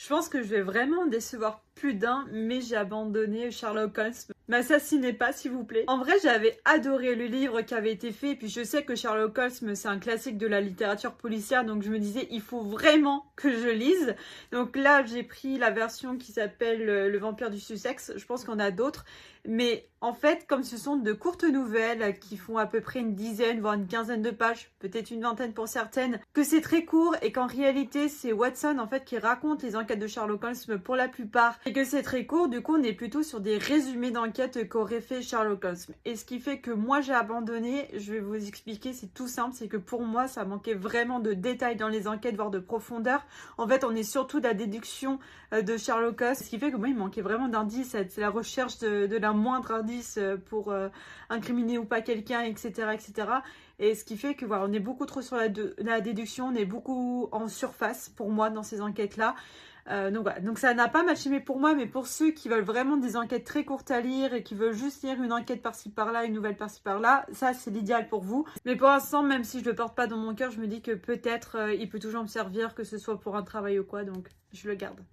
pense que je vais vraiment décevoir plus d'un, mais j'ai abandonné Sherlock Holmes. M'assassinez pas, s'il vous plaît. En vrai, j'avais adoré le livre qui avait été fait, et puis je sais que Sherlock Holmes, c'est un classique de la littérature policière, donc je me disais, il faut vraiment que je lise. Donc là, j'ai pris la version qui s'appelle Le Vampire du Sussex. Je pense qu'on a d'autres. Mais en fait, comme ce sont de courtes nouvelles qui font à peu près une dizaine, voire une quinzaine de pages, peut-être une vingtaine pour certaines, que c'est très court et qu'en réalité, c'est Watson en fait qui raconte les enquêtes de Sherlock Holmes pour la plupart et que c'est très court, du coup, on est plutôt sur des résumés d'enquêtes qu'aurait fait Sherlock Holmes. Et ce qui fait que moi, j'ai abandonné, je vais vous expliquer, c'est tout simple, c'est que pour moi, ça manquait vraiment de détails dans les enquêtes, voire de profondeur. En fait, on est surtout de la déduction de Sherlock Holmes, ce qui fait que moi, il manquait vraiment d'indices, c'est la recherche de la moindre indice pour incriminer ou pas quelqu'un, etc., etc. Et ce qui fait que voilà, on est beaucoup trop sur la déduction, on est beaucoup en surface pour moi dans ces enquêtes-là. Donc voilà, donc ça n'a pas matché mais pour moi, mais pour ceux qui veulent vraiment des enquêtes très courtes à lire et qui veulent juste lire une enquête par-ci par-là, une nouvelle par-ci par-là, ça c'est l'idéal pour vous. Mais pour l'instant, même si je le porte pas dans mon cœur, je me dis que peut-être il peut toujours me servir, que ce soit pour un travail ou quoi, donc je le garde.